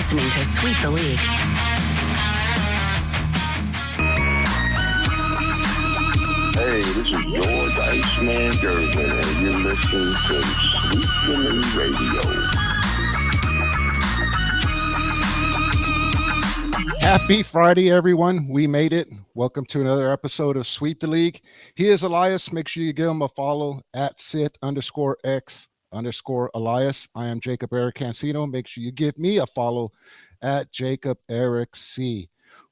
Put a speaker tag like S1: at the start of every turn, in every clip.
S1: listening to Sweep the League.
S2: Hey, this is George Iceman Gervin, and you're listening to Sweep the League Radio.
S3: Happy Friday, everyone. We made it. Welcome to another episode of Sweep the League. He is Elias. Make sure you give him a follow at Sit_X_Elias. I am Jacob Eric Cancino. Make sure you give me a follow at Jacob Eric C.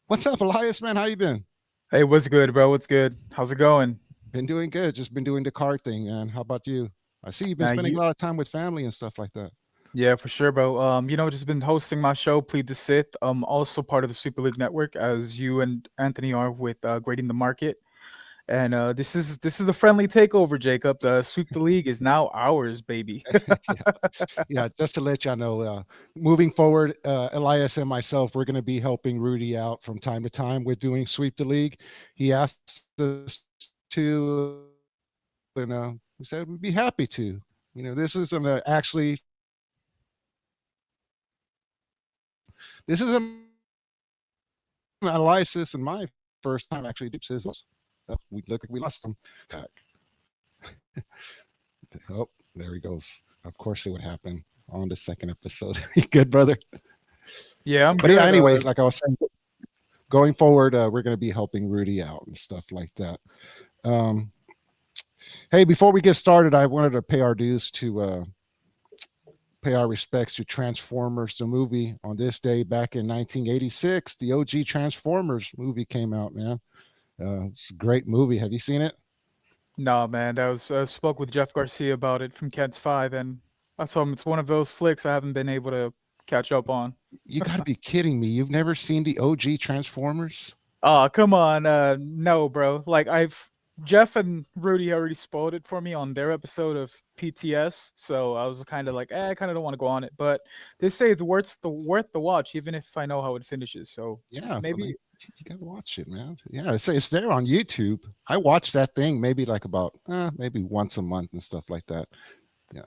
S3: What's up, Elias, man? How you been?
S4: Hey, what's good, bro? What's good? How's it going?
S3: Been doing good. Just been doing the card thing, man. How about you? I see you've been spending a lot of time with family and stuff like that.
S4: Yeah, for sure, bro. Just been hosting my show, Plead to Sit. Also part of the Super League Network, as you and Anthony are with Grading the Market. And this is a friendly takeover, Jacob. The Sweep the League is now ours, baby.
S3: Yeah, just to let y'all know, moving forward, Elias and myself, we're going to be helping Rudy out from time to time with doing Sweep the League. He asked us to, and we said we'd be happy to. This isn't this is Elias and my first time actually do scissors. We lost him. Oh, there he goes. Of course it would happen on the second episode. You good, brother?
S4: Yeah, I'm
S3: but
S4: good.
S3: Yeah, anyways, like I was saying, going forward, we're going to be helping Rudy out and stuff like that. Hey, before we get started, I wanted to pay our dues to pay our respects to Transformers, the movie. On this day back in 1986, the OG Transformers movie came out, man. It's a great movie. Have you seen it?
S4: No, man. I spoke with Jeff Garcia about it from Cats 5, and I told him it's one of those flicks I haven't been able to catch up on.
S3: You got to be kidding me. You've never seen the OG Transformers?
S4: Oh, come on. No, bro. Like, Jeff and Rudy already spoiled it for me on their episode of PTS, so I was kind of like, I kind of don't want to go on it. But they say it's worth the watch, even if I know how it finishes. So
S3: yeah,
S4: maybe
S3: you gotta watch it, man. Yeah, it's there on YouTube. I watch that thing maybe like about maybe once a month and stuff like that. Yeah.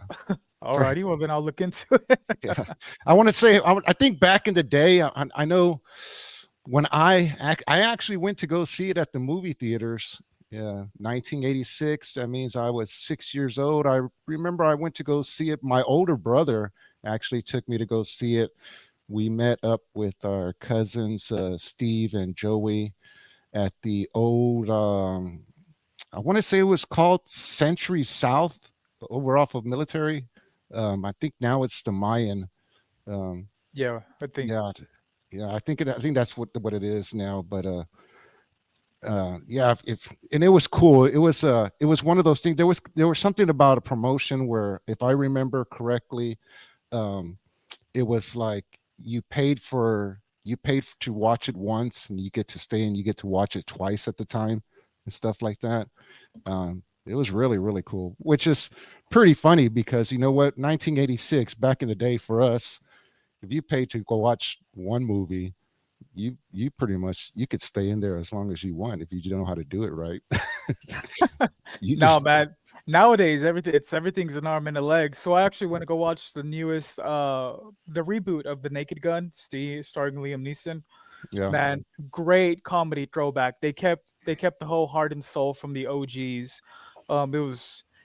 S4: Alrighty, well then I'll look into it.
S3: Yeah, I want to say I think back in the day, I know when I actually went to go see it at the movie theaters. Yeah, 1986. That means I was 6 years old. I remember I went to go see it. My older brother actually took me to go see it. We met up with our cousins, Steve and Joey, at the old, I want to say it was called Century South, over off of Military. I think now it's the Mayan.
S4: Yeah, I think.
S3: Yeah, I think that's what it is now. But yeah, and it was cool. It was one of those things. There was something about a promotion where, if I remember correctly, it was like you paid to watch it once, and you get to stay and you get to watch it twice at the time and stuff like that. It was really, really cool, which is pretty funny because you know what, 1986 back in the day for us, if you paid to go watch one movie, you pretty much you could stay in there as long as you want if you don't know how to do it right.
S4: No, man. Nowadays, everything's an arm and a leg. So I actually went to go watch the newest, the reboot of The Naked Gun, starring Liam Neeson.
S3: Yeah,
S4: man, great comedy throwback. They kept the whole heart and soul from the OGs.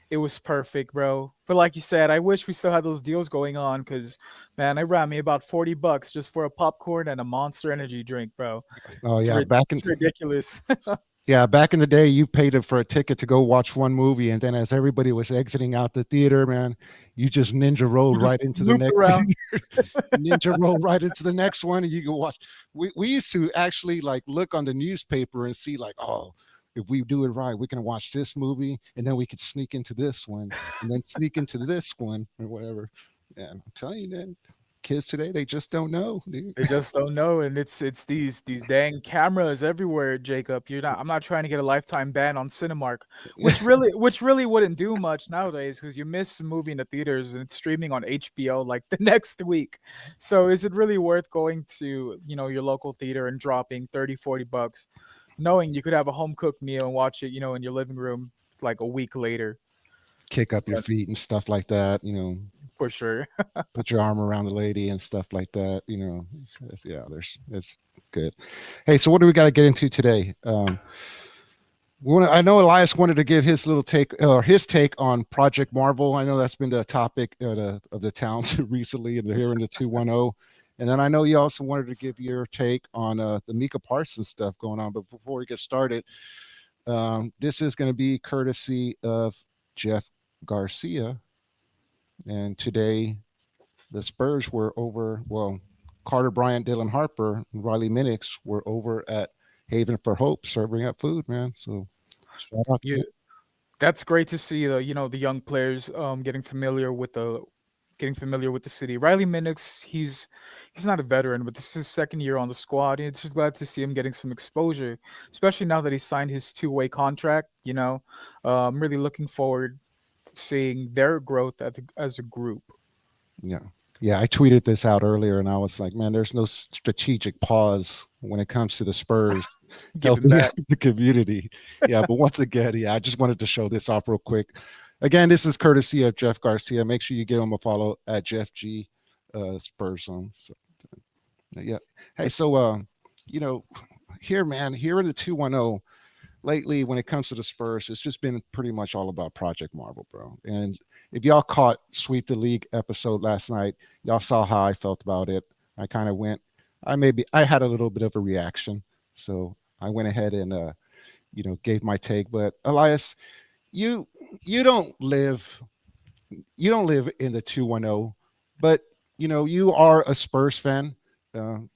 S4: It was perfect, bro. But like you said, I wish we still had those deals going on because, man, they ran me about $40 just for a popcorn and a Monster Energy drink, bro.
S3: Oh
S4: It's
S3: yeah,
S4: it's ridiculous.
S3: yeah, back in the day, you paid for a ticket to go watch one movie, and then as everybody was exiting out the theater, man, you just ninja rolled right into the next ninja rolled right into the next one, and you can watch. We used to actually like look on the newspaper and see like, oh, if we do it right, we can watch this movie, and then we could sneak into this one, and then sneak into this one or whatever. Yeah, I'm telling you, man. Kids today, they just don't know, dude.
S4: They just don't know, and it's these dang cameras everywhere, Jacob. I'm not trying to get a lifetime ban on Cinemark, which really wouldn't do much nowadays because you miss a movie in the theaters and it's streaming on HBO like the next week. So is it really worth going to, your local theater and dropping $30-$40, knowing you could have a home cooked meal and watch it, in your living room like a week later?
S3: Kick up your feet and stuff like that,
S4: for sure.
S3: put your arm around the lady and stuff like that. Yeah, it's good. Hey, so what do we got to get into today? I know Elias wanted to give his little take, or his take on Project Marvel. I know that's been the topic of the towns recently, and here in the 210. And then I know you also wanted to give your take on the Mika Parsons stuff going on. But before we get started, this is going to be courtesy of Jeff Garcia. And today, the Spurs were over. Well, Carter Bryant, Dylan Harper, and Riley Minix were over at Haven for Hope serving up food, man. So shout out to
S4: Yeah,
S3: you.
S4: that's great to see the young players getting familiar with the city. Riley Minix, he's not a veteran, but this is his second year on the squad. And it's just glad to see him getting some exposure, especially now that he signed his two-way contract. I'm really looking forward to seeing their growth as a group.
S3: Yeah. Yeah, I tweeted this out earlier and I was like, man, there's no strategic pause when it comes to the Spurs
S4: Given
S3: helping
S4: that,
S3: the community. Yeah, but once again, yeah, I just wanted to show this off real quick. Again, this is courtesy of Jeff Garcia. Make sure you give him a follow at Jeff G Spurs Zone. So, yeah. Hey, so here, man, here in the 210, lately when it comes to the Spurs, it's just been pretty much all about Project Marvel, bro. And if y'all caught Sweep the League episode last night, y'all saw how I felt about it. I kind of I had a little bit of a reaction. So I went ahead and gave my take. But Elias, you don't live in the 210, but you are a Spurs fan.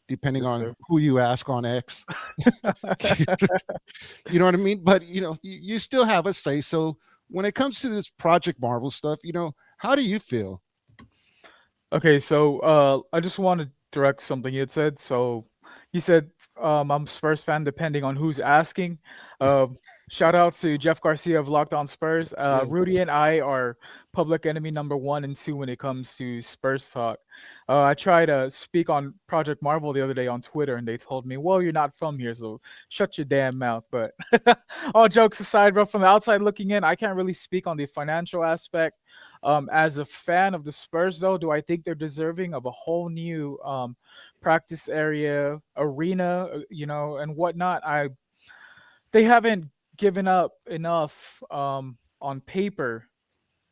S3: Depending
S4: yes,
S3: on
S4: sir.
S3: who you ask on X, you know what I mean? But you still have a say. So when it comes to this Project Marvel stuff, how do you feel?
S4: Okay, so I just want to direct something you had said. So you said I'm a Spurs fan, depending on who's asking. Uh, Shout out to Jeff Garcia of Locked On Spurs.
S3: Yeah.
S4: Rudy and I are public enemy number 1 and 2 when it comes to Spurs talk. I tried to speak on Project Marvel the other day on Twitter, and they told me, "Well, you're not from here, so shut your damn mouth." But all jokes aside, bro, from the outside looking in, I can't really speak on the financial aspect. As a fan of the Spurs, though, do I think they're deserving of a whole new practice area, arena, and whatnot? They haven't given up enough on paper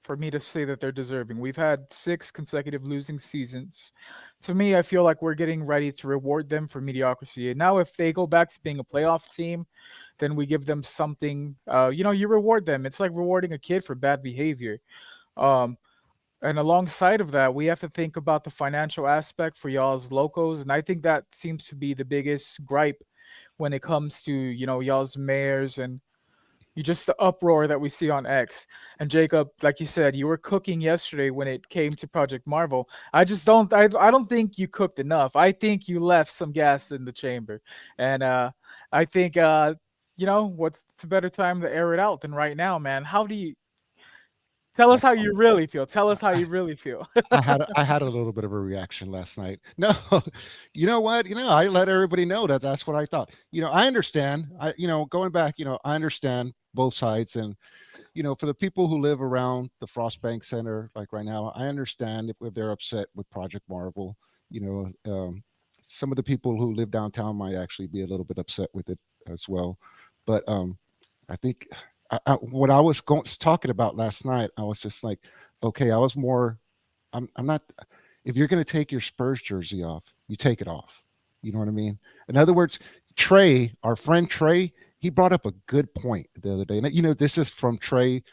S4: for me to say that they're deserving. We've had 6 consecutive losing seasons. To me, I feel like we're getting ready to reward them for mediocrity. And now, if they go back to being a playoff team, then we give them something. You reward them. It's like rewarding a kid for bad behavior. Um, and alongside of that, we have to think about the financial aspect for y'all's locos. And I think that seems to be the biggest gripe when it comes to, y'all's mayors and just the uproar that we see on X. And Jacob, like you said, you were cooking yesterday when it came to Project Marvel. I don't think you cooked enough. I think you left some gas in the chamber. And I think what's a better time to air it out than right now, man? How do you tell us how you really feel? Tell us how you really feel.
S3: I had a little bit of a reaction last night. No, you know what? I let everybody know that that's what I thought. I understand. Going back, I understand both sides, and for the people who live around the Frostbank Center, like right now, I understand if they're upset with Project Marvel. Some of the people who live downtown might actually be a little bit upset with it as well. But I think what I was talking about last night, I was just like, okay, I'm not. If you're going to take your Spurs jersey off, you take it off. You know what I mean? In other words, Trey, our friend Trey, he brought up a good point the other day. And, this is from Trey.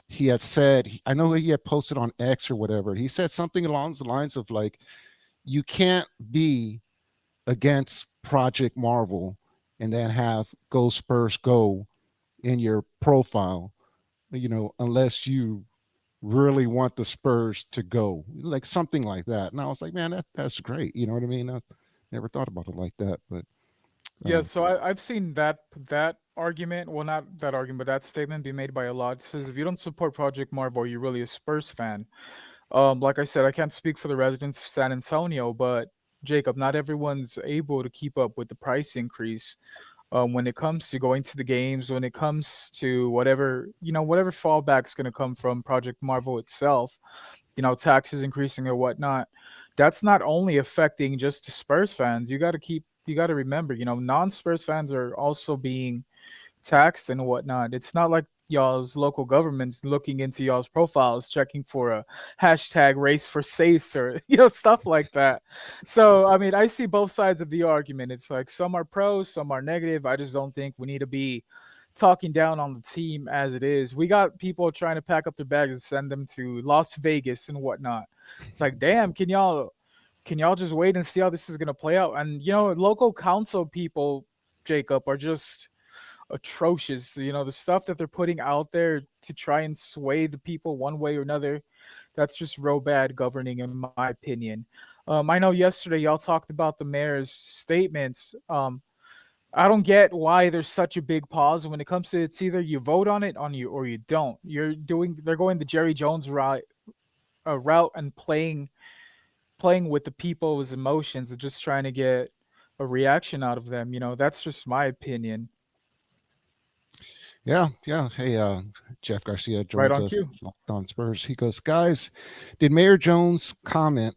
S3: He had said, I know he had posted on X or whatever. He said something along the lines of like, you can't be against Project Marvel and then have Go Spurs Go in your profile, unless you really want the Spurs to go, like something like that. And I was like, man, that's great. You know what I mean? I never thought about it like that, but
S4: Yeah, so I've seen that argument. Well, not that argument, but that statement be made by a lot. It says if you don't support Project Marvel, you're really a Spurs fan. Like I said, I can't speak for the residents of San Antonio, but Jacob, not everyone's able to keep up with the price increase. when it comes to going to the games, when it comes to whatever, whatever fallback is going to come from Project Marvel itself, taxes increasing or whatnot. That's not only affecting just the Spurs fans. You got to remember, non-Spurs fans are also being taxed and whatnot. It's not like y'all's local government's looking into y'all's profiles, checking for a hashtag race for SACE or stuff like that. So I mean, I see both sides of the argument. It's like some are pros, some are negative. I just don't think we need to be talking down on the team as it is. We got people trying to pack up their bags and send them to Las Vegas and whatnot. It's like, damn, can y'all just wait and see how this is gonna play out? And local council people, Jacob, are just atrocious. The stuff that they're putting out there to try and sway the people one way or another, that's just real bad governing, in my opinion. I know yesterday y'all talked about the mayor's statements. I don't get why there's such a big pause when it comes to it's either you vote on it or you don't. They're going the Jerry Jones route and playing with the people's emotions and just trying to get a reaction out of them. That's just my opinion.
S3: Yeah, yeah. Hey, Jeff Garcia
S4: Right
S3: joins
S4: on
S3: us,
S4: cue.
S3: Locked on Spurs. He goes, guys, did Mayor Jones comment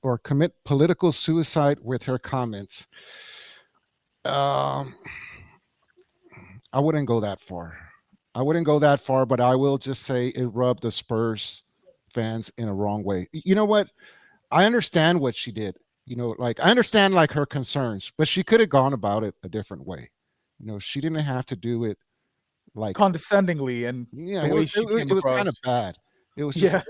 S3: or commit political suicide with her comments? Um, I wouldn't go that far. I wouldn't go that far, but I will just say it rubbed the Spurs fans in a wrong way. You know what? I understand what she did. Like I understand like her concerns, but she could have gone about it a different way. She didn't have to do it like,
S4: Condescendingly and
S3: yeah,
S4: the
S3: it
S4: way
S3: was
S4: she came
S3: it was kind of
S4: across.
S3: bad. It was just,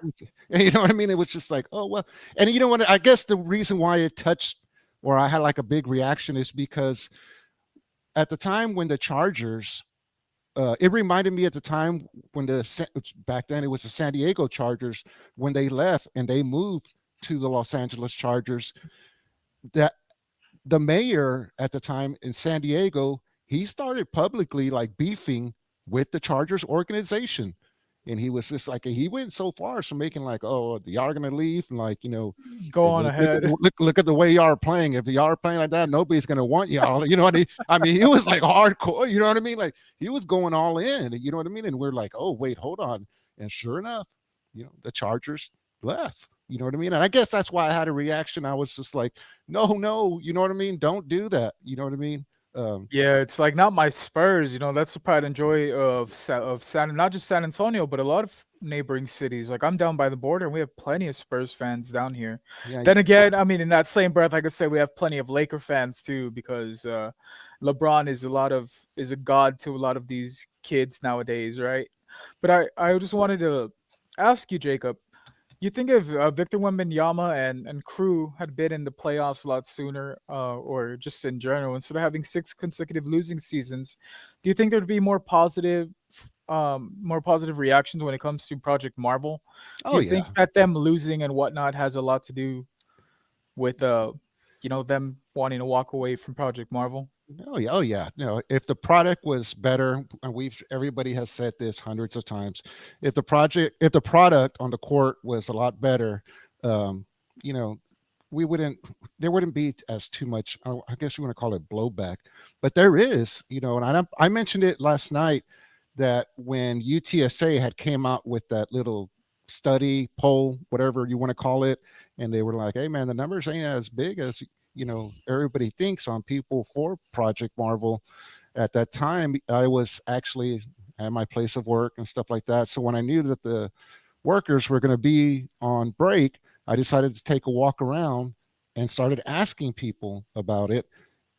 S4: Yeah.
S3: you know what I mean? It was just like, oh well. And you know what? I guess the reason why it touched or I had like a big reaction is because at the time when the Chargers, it reminded me at the time when back then it was the San Diego Chargers when they left and they moved to the Los Angeles Chargers. That the mayor at the time in San Diego, he started publicly like beefing with the Chargers organization. And he was just like he went so far as to making like, oh, y'all are gonna leave, and like,
S4: Go on ahead.
S3: look at the way y'all are playing. If y'all are playing like that, nobody's gonna want y'all. You know what I mean? I mean, he was like hardcore. You know what I mean? Like he was going all in. You know what I mean? And we're like, oh wait, hold on. And sure enough, the Chargers left. You know what I mean? And I guess that's why I had a reaction. I was just like, no, no, you know what I mean? Don't do that. You know what I mean?
S4: Yeah, it's like not my Spurs. That's the pride and joy of not just San Antonio, but a lot of neighboring cities. Like I'm down by the border, and we have plenty of Spurs fans down here.
S3: yeah,
S4: Then again, I mean, in that same breath, I could say we have plenty of Laker fans too, because LeBron is a god to a lot of these kids nowadays, right? But I just wanted to ask you, Jacob. You think if Victor Wembanyama and crew had been in the playoffs a lot sooner, or just in general, instead of having 6 consecutive losing seasons, do you think there'd be more positive reactions when it comes to Project Marvel? Do
S3: oh
S4: you
S3: yeah.
S4: think that them losing and whatnot has a lot to do with them wanting to walk away from Project Marvel?
S3: Oh yeah, oh yeah. No, if the product was better, and everybody has said this hundreds of times, if the product on the court was a lot better, um, you know, we wouldn't, there wouldn't be as too much. I guess you want to call it blowback, but there is, and I mentioned it last night that when UTSA had came out with that little study poll, whatever you want to call it, and they were like, "Hey man, the numbers ain't as big as everybody thinks on people for Project Marvel." At that time, I was actually at my place of work and stuff like that. So when I knew that the workers were going to be on break, I decided to take a walk around and started asking people about it.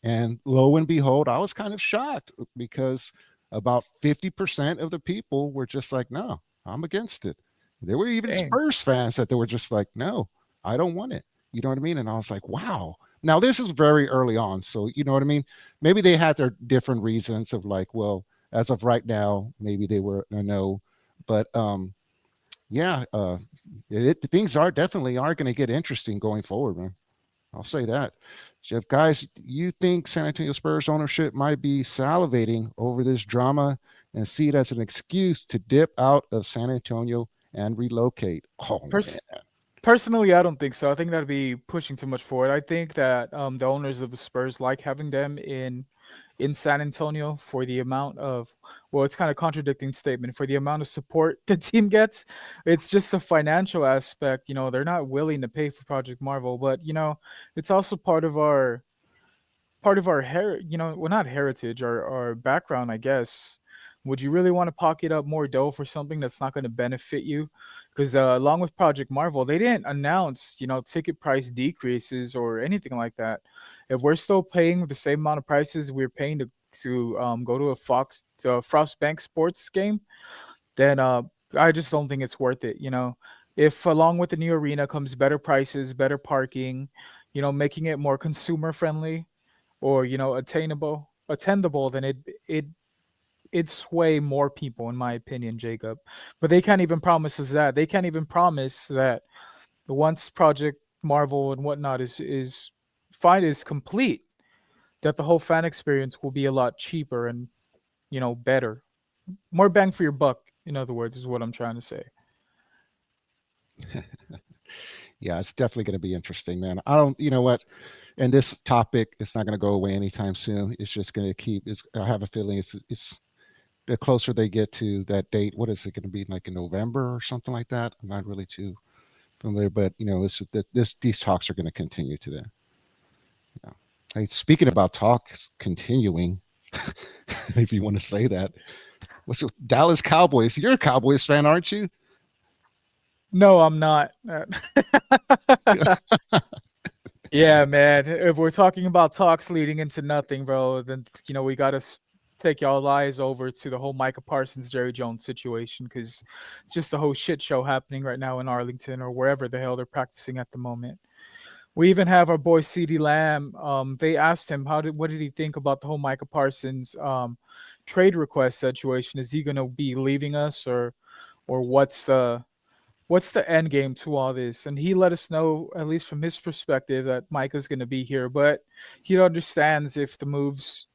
S3: And lo and behold, I was kind of shocked because about 50% of the people were just like, no, I'm against it. There were even
S4: Dang.
S3: Spurs fans that they were just like, no, I don't want it. You know what I mean? And I was like, wow. Now this is very early on. So you know what I mean? Maybe they had their different reasons of like, well, as of right now, maybe they were a no. But yeah, things are definitely are going to get interesting going forward, man. I'll say that. Jeff, guys, you think San Antonio Spurs ownership might be salivating over this drama and see it as an excuse to dip out of San Antonio and relocate? Oh man.
S4: Pers- Personally, I don't think so. I think that'd be pushing too much forward. I think that the owners of the Spurs like having them in San Antonio for the amount of, well, it's kind of contradicting statement, for the amount of support the team gets. It's just a financial aspect. They're not willing to pay for Project Marvel, but it's also part of our well, not heritage, our background, I guess. Would you really want to pocket up more dough for something that's not going to benefit you? Because along with Project Marvel, they didn't announce ticket price decreases or anything like that. If we're still paying the same amount of prices we're paying to go to a Frostbank Sports game, then I just don't think it's worth it. If along with the new arena comes better prices, better parking, making it more consumer friendly, or attendable, then it'd sway more people, in my opinion, Jacob. But they can't even promise us that. They can't even promise that once Project Marvel and whatnot is complete, that the whole fan experience will be a lot cheaper and better, more bang for your buck. In other words, is what I'm trying to say.
S3: Yeah, it's definitely going to be interesting, man. I don't, you know what? And this topic, it's not going to go away anytime soon. It's just going to keep. I have a feeling it's the closer they get to that date. What is it going to be, like in November or something like that? I'm not really too familiar, but it's that these talks are going to continue to there. Yeah. Hey, speaking about talks continuing, if you want to say that, what's Dallas Cowboys? You're a Cowboys fan, aren't you?
S4: No, I'm not. Yeah, man. If we're talking about talks leading into nothing, bro, then we gotta take y'all eyes over to the whole Micah Parsons, Jerry Jones situation, because it's just a whole shit show happening right now in Arlington or wherever the hell they're practicing at the moment. We even have our boy CeeDee Lamb. They asked him what did he think about the whole Micah Parsons trade request situation? Is he gonna be leaving us, or what's the end game to all this? And he let us know, at least from his perspective, that Micah's going to be here, but he understands the moves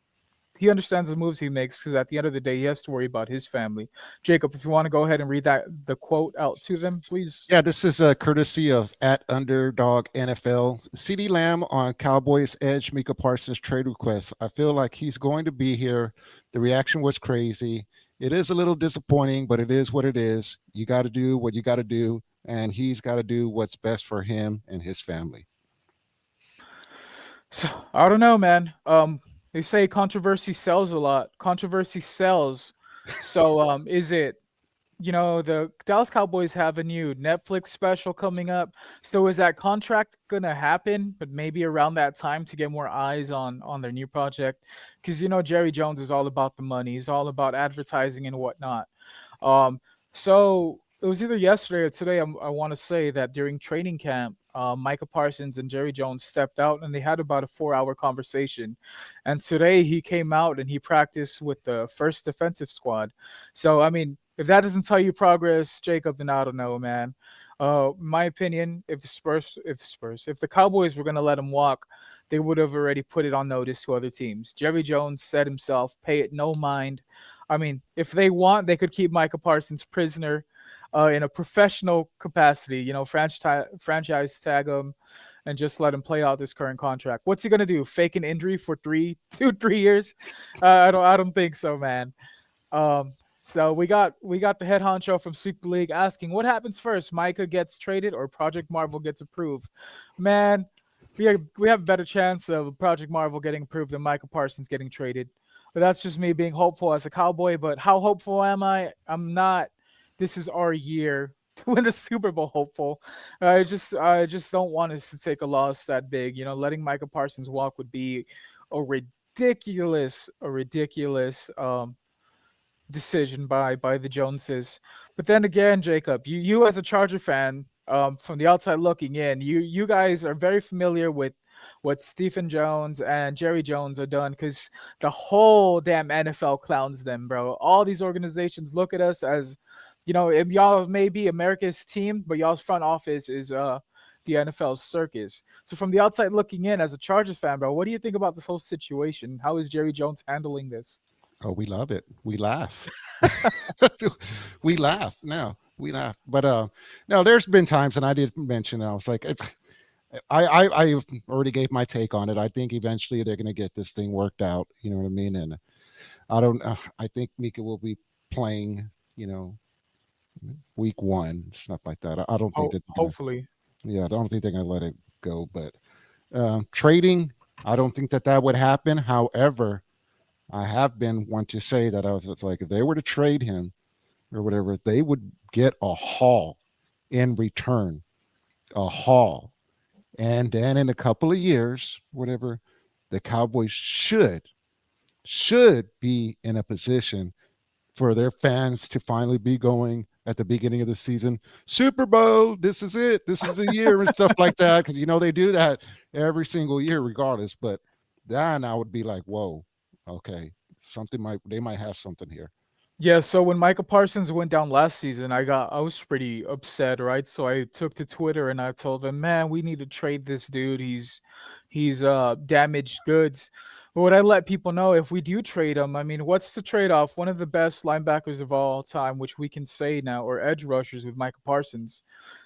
S4: he makes, because at the end of the day, he has to worry about his family. Jacob, if you want to go ahead and read the quote out to them, please.
S3: Yeah, this is a courtesy of @Underdog NFL. CeeDee Lamb on Cowboys edge Micah Parsons trade request. I feel like he's going to be here. The reaction was crazy. It is a little disappointing, but it is what it is. You got to do what you got to do, and he's got to do what's best for him and his family.
S4: So I don't know, man. They say controversy sells a lot. Controversy sells. So is it? The Dallas Cowboys have a new Netflix special coming up. So is that contract gonna happen? But maybe around that time to get more eyes on their new project, because Jerry Jones is all about the money. He's all about advertising and whatnot. So it was either yesterday or today. I want to say that during training camp, Micah Parsons and Jerry Jones stepped out and they had about a 4-hour conversation. And today he came out and he practiced with the first defensive squad. So I mean, if that doesn't tell you progress, Jacob, then I don't know, man. My opinion, if the Cowboys were gonna let him walk, they would have already put it on notice to other teams. Jerry Jones said himself, "Pay it no mind." I mean, if they want, they could keep Micah Parsons prisoner in a professional capacity. Franchise tag him and just let him play out this current contract. What's he gonna do? Fake an injury for 3 years? I don't think so, man. So we got the head honcho from Sweep the League asking, what happens first? Micah gets traded or Project Marvel gets approved? Man, we have a better chance of Project Marvel getting approved than Micah Parsons getting traded. But that's just me being hopeful as a Cowboy. But how hopeful am I? I'm not. This is our year to win the Super Bowl hopeful. I just don't want us to take a loss that big. Letting Micah Parsons walk would be a ridiculous decision by the Joneses. But then again, Jacob, you as a Charger fan, from the outside looking in, you guys are very familiar with what Stephen Jones and Jerry Jones are done, because the whole damn NFL clowns them, bro. All these organizations look at us as, y'all may be America's team, but y'all's front office is the NFL's circus. So from the outside looking in, as a Chargers fan, bro, what do you think about this whole situation? How is Jerry Jones handling this?
S3: Oh, we love it. We laugh. We laugh. No, we laugh. But no, there's been times, and I did mention, I was like, I already gave my take on it. I think eventually they're going to get this thing worked out. You know what I mean? And I don't. I think Mika will be playing. You know, week one, stuff like that. I don't think that.
S4: Hopefully.
S3: Yeah, I don't think they're going to let it go. But trading, I don't think that that would happen. However, I have been one to say that it's like if they were to trade him or whatever, they would get a haul in return, a haul. And then in a couple of years, whatever, the Cowboys should be in a position for their fans to finally be going at the beginning of the season, Super Bowl, this is it, this is the year, and stuff like that. Because they do that every single year, regardless. But then I would be like, whoa, okay, they might have something here.
S4: Yeah, so when Micah Parsons went down last season, I was pretty upset, right? So I took to Twitter and I told them, man, we need to trade this dude. He's damaged goods. But what I let people know, if we do trade him, I mean, what's the trade-off? One of the best linebackers of all time, which we can say now, or edge rushers with Micah Parsons,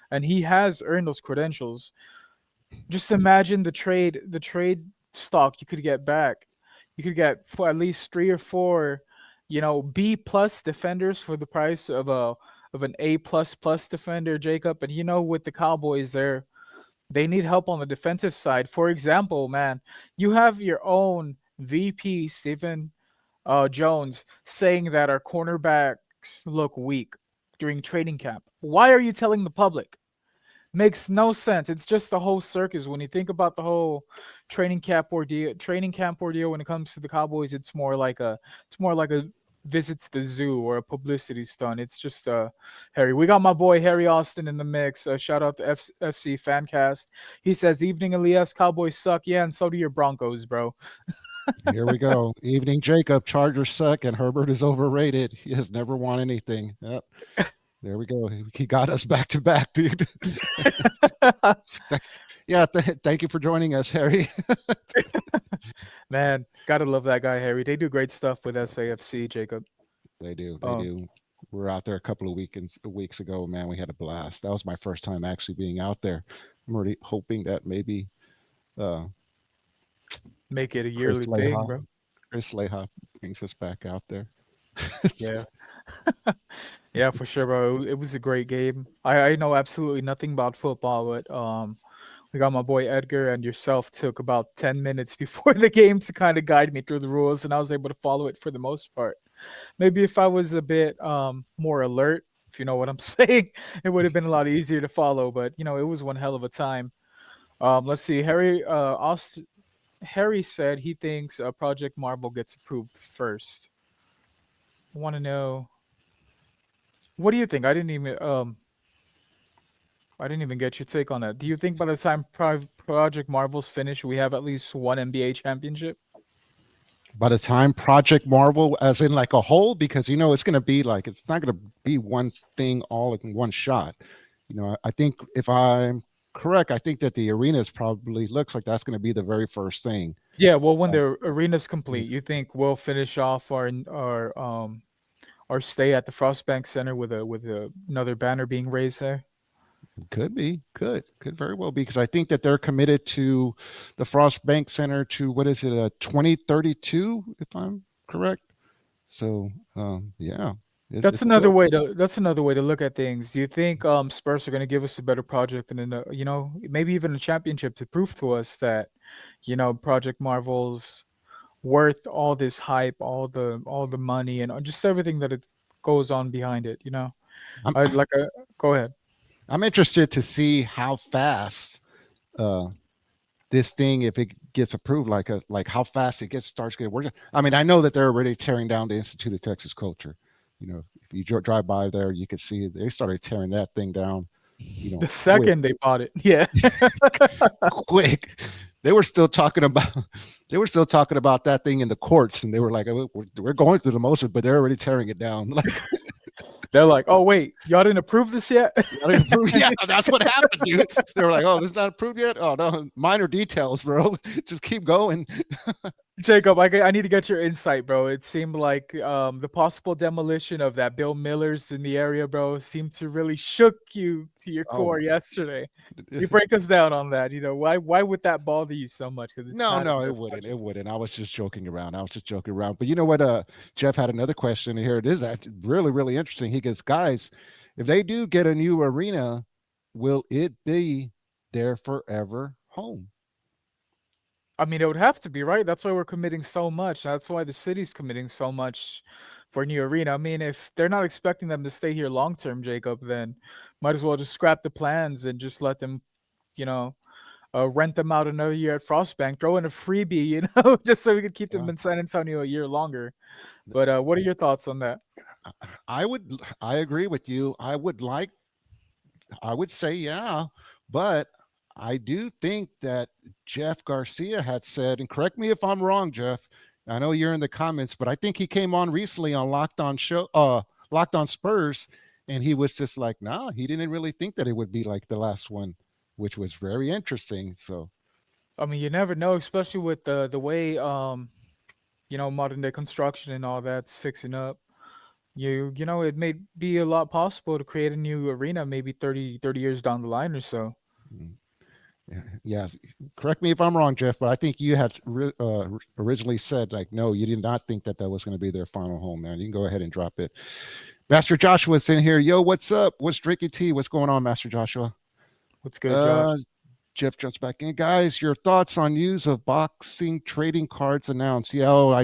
S4: and he has earned those credentials. Just imagine the trade stock you could get back. You could get for at least 3 or 4, B plus defenders for the price of an A plus defender, Jacob. And with the Cowboys, they need help on the defensive side. For example, man, you have your own VP, Stephen Jones, saying that our cornerbacks look weak during training camp. Why are you telling the public? Makes no sense. It's just a whole circus. When you think about the whole training camp ordeal when it comes to the Cowboys, it's more like a visit to the zoo or a publicity stunt. It's just Harry. We got my boy Harry Austin in the mix. Shout out to FC Fancast. He says, "Evening, Elias. Cowboys suck. Yeah, and so do your Broncos, bro."
S3: Here we go. Evening, Jacob. Chargers suck, and Herbert is overrated. He has never won anything. Yep. There we go. He got us back to back, dude. Yeah, thank you for joining us, Harry.
S4: Man, gotta love that guy, Harry. They do great stuff with SAFC, Jacob.
S3: They do. We were out there a couple of weeks ago. Man, we had a blast. That was my first time actually being out there. I'm already hoping that maybe
S4: make it a yearly thing, bro.
S3: Chris Leha brings us back out there.
S4: Yeah. Yeah, for sure, bro. It was a great game. I know absolutely nothing about football, but we got my boy Edgar and yourself took about 10 minutes before the game to kind of guide me through the rules, and I was able to follow it for the most part. Maybe if I was a bit more alert, if you know what I'm saying, it would have been a lot easier to follow, but it was one hell of a time. Let's see. Harry said he thinks Project Marvel gets approved first. I want to know, what do you think? I didn't even get your take on that. Do you think by the time Project Marvel's finished, we have at least one NBA championship?
S3: By the time Project Marvel, as in like a whole, because it's going to be like, it's not going to be one thing all in one shot. I think if I'm correct, I think that the arenas probably looks like that's going to be the very first thing.
S4: Yeah, well, when the arena's complete, you think we'll finish off our stay at the Frostbank Center with another banner being raised there?
S3: Could very well be, because I think that they're committed to the Frostbank Center to, what is it, 2032, if I'm correct. So yeah,
S4: that's another way to look at things. Do you think Spurs are going to give us a better project and maybe even a championship to prove to us that Project Marvel's worth all this hype, all the money, and just everything that it goes on behind it? Go ahead.
S3: I'm interested to see how fast this thing, if it gets approved, like how fast it starts getting work. I mean, I know that they're already tearing down the Institute of Texas Culture. If you drive by there, you can see they started tearing that thing down.
S4: The second they bought it, yeah,
S3: quick. They were still talking about that thing in the courts, and they were like, "We're going through the motion," but they're already tearing it down. Like,
S4: they're like, "Oh wait, y'all didn't approve this yet?"
S3: Yeah, that's what happened, dude. They were like, "Oh, this is not approved yet. Oh no, minor details, bro. Just keep going."
S4: Jacob, I need to get your insight, bro. It seemed like the possible demolition of that Bill Miller's in the area, bro, seemed to really shook you to your
S3: Oh,
S4: core yesterday. You break us down on that. Why would that bother you so much? Because it's
S3: no,
S4: not in
S3: no, it
S4: your
S3: wouldn't.
S4: budget.
S3: It wouldn't. I was just joking around. I was just joking around. But you know what? Jeff had another question, and here it is. Actually, really, really interesting. He goes, guys, if they do get a new arena, will it be their forever home?
S4: I mean, it would have to be, right? That's why we're committing so much. That's why the city's committing so much for a new arena. I mean, if they're not expecting them to stay here long term, Jacob, then might as well just scrap the plans and just let them, you know, rent them out another year at Frostbank. Throw in a freebie, just so we could keep them
S3: Yeah.
S4: in San Antonio a year longer. But what are your thoughts on that?
S3: I agree with you. I would say, yeah, but I do think that Jeff Garcia had said, and correct me if I'm wrong, Jeff. I know you're in the comments, but I think he came on recently on Locked On Spurs, and he was just like, nah, he didn't really think that it would be like the last one, which was very interesting. So
S4: I mean, you never know, especially with the way modern day construction and all that's fixing up. It may be a lot possible to create a new arena maybe 30 years down the line or so.
S3: mm, yeah, yes, correct me if I'm wrong, Jeff, but I think you had originally said like, no, you did not think that that was going to be their final home, man. You can go ahead and drop it. Master Joshua's in here. Yo, what's up? What's drinking tea? What's going on, Master Joshua?
S4: What's good, Josh?
S3: Uh, Jeff jumps back in. Guys, your thoughts on news of boxing trading cards announced? Yeah,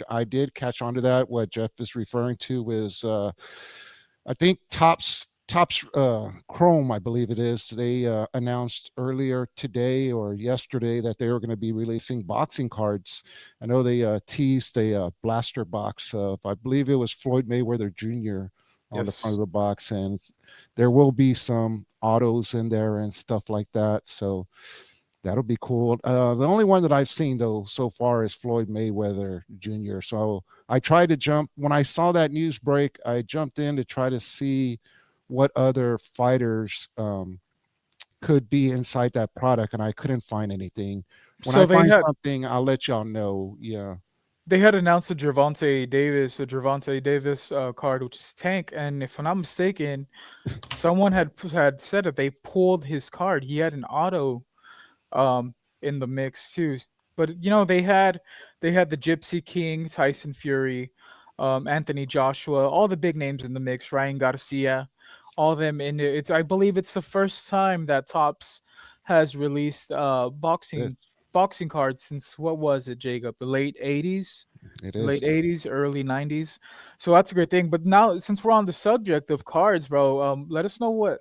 S3: I did catch on to that. What Jeff is referring to is I think Tops Chrome, I believe it is. They announced earlier today or yesterday that they were going to be releasing boxing cards. I know they teased a blaster box of, I believe it was Floyd Mayweather Jr. on the front
S4: Yes.
S3: of the box, and there will be some autos in there and stuff like that. So that'll be cool. The only one that I've seen though so far is Floyd Mayweather Jr. So I tried to jump when I saw that news break. I jumped in to try to see what other fighters could be inside that product, and I couldn't find anything. When I
S4: So they
S3: find
S4: had
S3: something, I'll let y'all know. Yeah,
S4: they had announced the Gervonta Davis card, which is Tank, and if I'm not mistaken, someone had said that they pulled his card. He had an auto um in the mix too. But they had the Gypsy King, Tyson Fury, Anthony Joshua, all the big names in the mix, Ryan Garcia, all of them in it. I believe it's the first time that Topps has released
S3: it
S4: boxing cards since what was it, Jacob? The late 80s?
S3: it
S4: Late
S3: is.
S4: 80s, early 90s. So that's a great thing. But now since we're on the subject of cards, bro, let us know what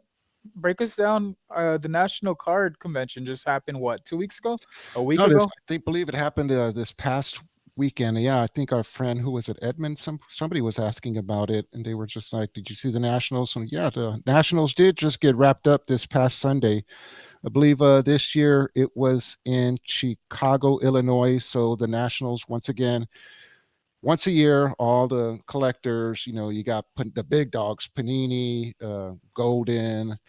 S4: break us down. The National Card Convention just happened. What, 2 weeks ago? A week
S3: No, this
S4: ago?
S3: I think believe it happened this past weekend. Yeah, I think our friend who was at Edmond, somebody was asking about it, and they were just like, "Did you see the Nationals?" And yeah, the Nationals did just get wrapped up this past Sunday. I believe this year it was in Chicago, Illinois. So the Nationals once again, once a year, all the collectors, you got the big dogs, Panini, Golden,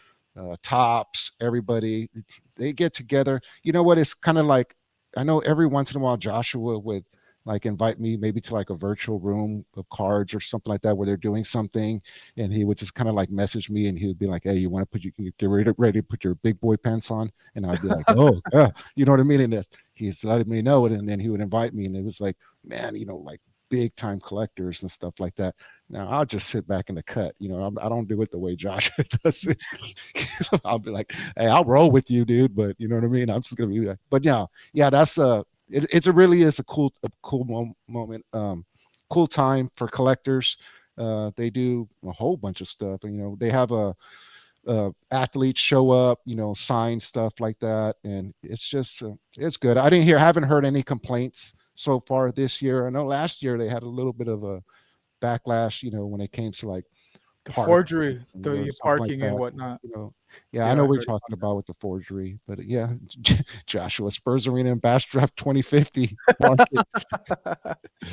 S3: Tops, everybody, they get together. You know what? It's kind of like, I know every once in a while Joshua would like invite me maybe to like a virtual room of cards or something like that where they're doing something, and he would just kind of like message me and he would be like, hey, you want to put you get ready to put your big boy pants on, and I'd be like, oh yeah, you know what I mean, and he's letting me know it, and then he would invite me, and it was like, man, like big time collectors and stuff like that. Now I'll just sit back in the cut. I don't do it the way Josh does it. I'll be like, hey, I'll roll with you, dude. But you know what I mean? I'm just gonna be like, but yeah, that's it's a really is a cool moment, cool time for collectors. They do a whole bunch of stuff. And, they have athletes show up, sign stuff like that, and it's just it's good. Haven't heard any complaints so far this year. I know last year they had a little bit of a backlash, when it came to like
S4: The
S3: park
S4: forgery,
S3: or
S4: the
S3: something like
S4: parking and
S3: that.
S4: whatnot.
S3: You know, yeah, I
S4: Yeah,
S3: know
S4: I
S3: what you're
S4: heard
S3: talking about with the forgery, but yeah, Joshua Spurs Arena and Bastrop 2050 market.
S4: about it.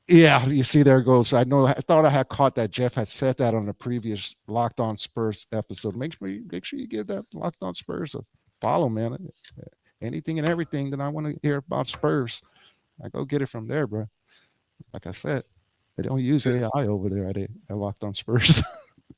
S3: Yeah, you see, there goes. I thought I had caught that Jeff had said that on the previous Locked On Spurs episode. Make sure you give that Locked On Spurs a follow, man. Anything and everything that I want to hear about Spurs. I go get it from there, bro. Like I said, they don't use
S4: Just
S3: AI over there at Locked On Spurs.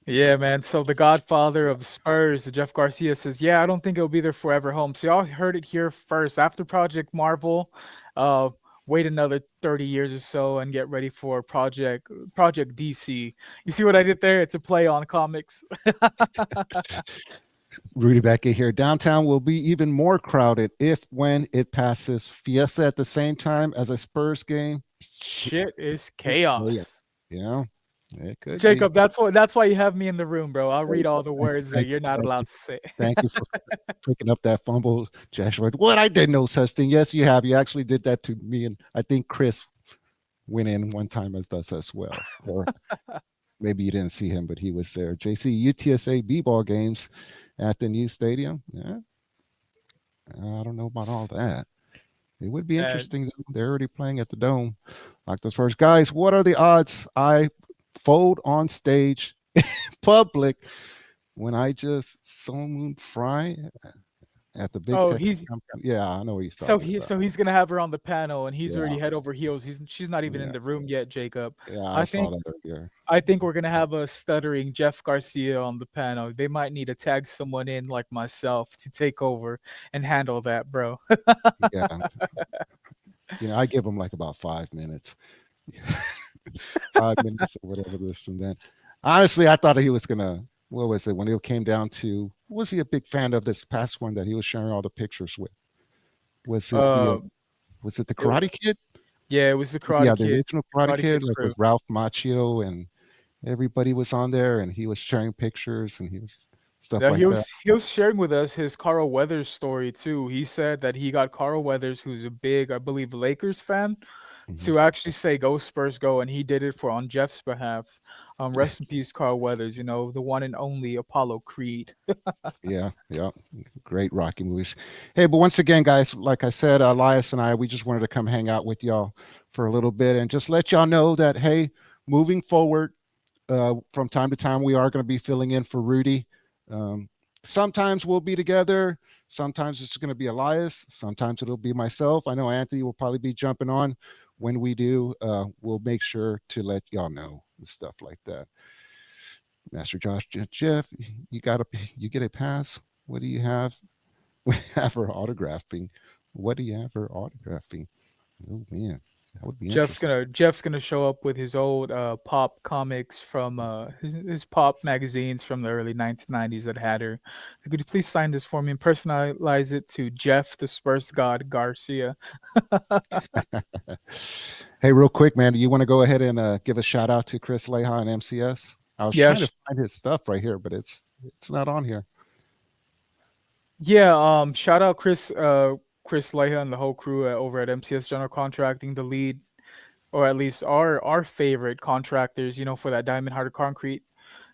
S4: yeah, man. So the godfather of Spurs, Jeff Garcia says, "Yeah, I don't think it'll be their forever home." So y'all heard it here first. After Project Marvel, uh, wait another 30 years or so and get ready for Project DC. You see what I did there? It's a play on comics.
S3: Rudy back in here. Downtown will be even more crowded if when it passes Fiesta at the same time as a Spurs game.
S4: Shit is
S3: Yeah,
S4: chaos.
S3: yeah, it could be.
S4: Jacob, that's why you have me in the room, bro. I'll read all the words that
S3: Thank,
S4: you're not
S3: thank you.
S4: allowed to say.
S3: Thank you for picking up that fumble, Joshua. What? I did no such thing. Yes, you have. You actually did that to me, and I think Chris went in one time as us as well. Or maybe you didn't see him, but he was there. JC UTSA b-ball games at the new stadium. Yeah, I don't know about all that. It would be
S4: Uh,
S3: interesting. They're already playing at the Dome. Like those first guys, what are the odds I fold on stage public when I just saw Moon Fry at the Big
S4: oh,
S3: Texas Yeah, I know what he's
S4: so
S3: talking about.
S4: he's gonna have her on the panel, and he's
S3: Yeah,
S4: already head over heels. She's not even in
S3: yeah,
S4: the room yet, Jacob.
S3: yeah. I
S4: I
S3: saw
S4: think
S3: that earlier.
S4: I think we're gonna have a stuttering Jeff Garcia on the panel. They might need to tag someone in like myself to take over and handle that, bro.
S3: Yeah, I give him like about 5 minutes, 5 minutes or whatever this and then. Honestly, I thought he was gonna. What was it when it came down to? Was he a big fan of this past one that he was sharing all the pictures with? Was it the
S4: Uh,
S3: was it the
S4: it,
S3: Karate Kid?
S4: yeah, it was the
S3: Yeah,
S4: Karate
S3: the
S4: Kid,
S3: original Karate
S4: Karate
S3: Kid,
S4: Kid
S3: like
S4: crew.
S3: with Ralph Macchio and everybody was on there, and he was sharing pictures and he was stuff
S4: Yeah,
S3: like that.
S4: he was sharing with us his Carl Weathers story too. He said that he got Carl Weathers, who's a big, I believe, Lakers fan,
S3: Mhm.
S4: to actually say "Go Spurs, go," and he did it for on Jeff's behalf. Rest in peace, Carl Weathers. You know, the one and only Apollo Creed.
S3: Yeah, yeah, great Rocky movies. Hey, but once again, guys, like I said, Elias and I, we just wanted to come hang out with y'all for a little bit and just let y'all know that hey, moving forward, from time to time, we are going to be filling in for Rudy. Um, Sometimes we'll be together. Sometimes it's going to be Elias. Sometimes it'll be myself. I know Anthony will probably be jumping on. When we do, we'll make sure to let y'all know and stuff like that. Master Josh, Jeff, you get a pass. What do you have? We have her autographing. What do you have her autographing? Oh man, that would be interesting.
S4: Jeff's gonna show up with his old pop comics from his pop magazines from the early 1990s that had her. Could you please sign this for me and personalize it to Jeff the Spurs God Garcia?
S3: Hey, real quick, man, do you want to go ahead and give a shout out to Chris Leha and MCS? I was
S4: Yeah,
S3: trying to find his stuff right here, but it's not on here.
S4: yeah. Shout out Chris Leha and the whole crew over at MCS General Contracting, the lead, or at least our favorite contractors. You know, for that diamond hearted concrete.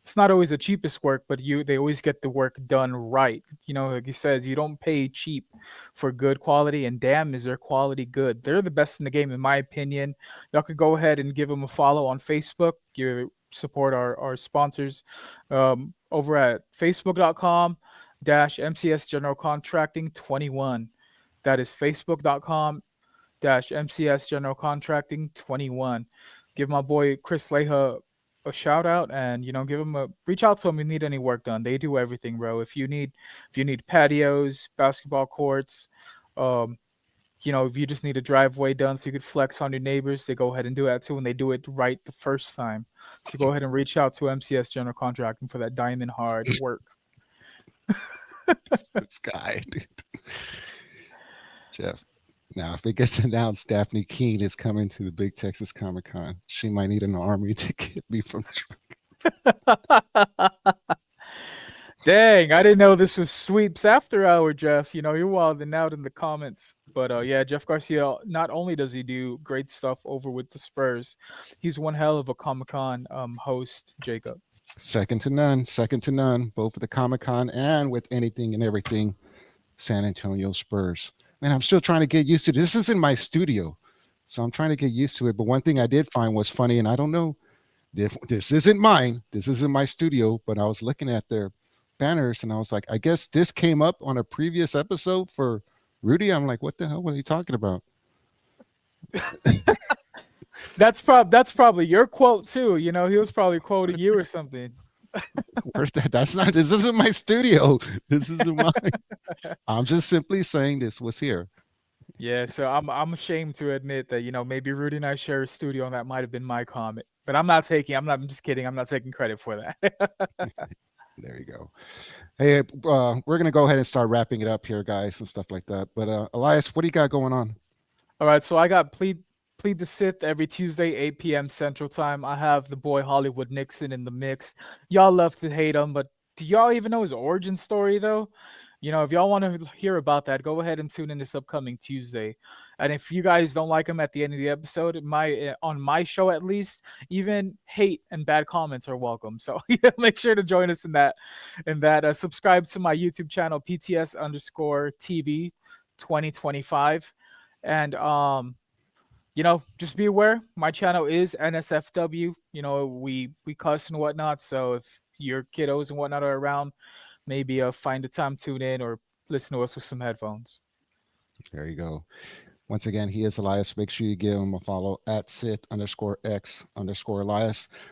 S4: It's not always the cheapest work, but they always get the work done right. You know, like he says, you don't pay cheap for good quality, and damn, is their quality good. They're the best in the game, in my opinion. Y'all could go ahead and give them a follow on Facebook. You support our sponsors over at facebook.com dash MCS General Contracting 21. That is facebook.com dash MCS General Contracting 21. Give my boy Chris Leha a shout out and give him a reach out to him if you need any work done. They do everything, bro. If you need patios, basketball courts, um, if you just need a driveway done so you could flex on your neighbors, they go ahead and do that too, and they do it right the first time. So go ahead and reach out to MCS General Contracting for that diamond hard work.
S3: This guy, dude. Jeff. Now, if it gets announced Daphne Keene is coming to the Big Texas Comic Con, she might need an army to get me from.
S4: Dang, I didn't know this was sweeps after hour, Jeff. You're wilding out in the comments. But yeah, Jeff Garcia, not only does he do great stuff over with the Spurs, he's one hell of a Comic Con host, Jacob.
S3: Second to none, second to none, both at the Comic Con and with anything and everything San Antonio Spurs. Man, I'm still trying to get used to this. This is in my studio, so I'm trying to get used to it. But one thing I did find was funny, and I don't know if this isn't mine. This isn't my studio, but I was looking at their banners, and I was like, I guess this came up on a previous episode for Rudy. I'm like, what the hell were they talking about?
S4: That's probably your quote too. You know, he was probably quoting you or something.
S3: Where's that? That's not. This isn't my studio. This isn't mine. I'm just simply saying this was here.
S4: Yeah, so I'm ashamed to admit that, maybe Rudy and I share a studio and that might have been my comment. But I'm just kidding. I'm not taking credit for that.
S3: There you go. Hey, we're gonna go ahead and start wrapping it up here, guys, and stuff like that. But Elias, what do you got going on?
S4: All right, so I got Plead the Sith every Tuesday, 8 p.m. Central Time. I have the boy Hollywood Nixon in the mix. Y'all love to hate him, but do y'all even know his origin story though? If y'all want to hear about that, go ahead and tune in this upcoming Tuesday. And if you guys don't like him at the end of the episode, on my show at least, even hate and bad comments are welcome. So make sure to join us in that. Subscribe to my YouTube channel, PTS_TV 2025, and just be aware. My channel is NSFW. We cuss and whatnot. So if your kiddos and whatnot are around, maybe find a time, tune in, or listen to us with some headphones.
S3: There you go. Once again, he is Elias. Make sure you give him a follow at Sith_X_Elias.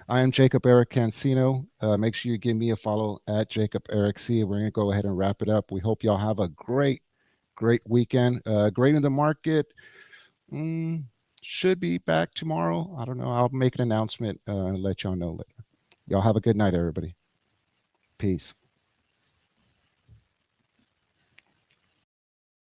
S3: I am Jacob Eric Cancino. Make sure you give me a follow at Jacob Eric C. We're going to go ahead and wrap it up. We hope y'all have a great weekend. Great in the market. Should be back tomorrow. I don't know. I'll make an announcement and let y'all know later. Y'all have a good night, everybody. Peace.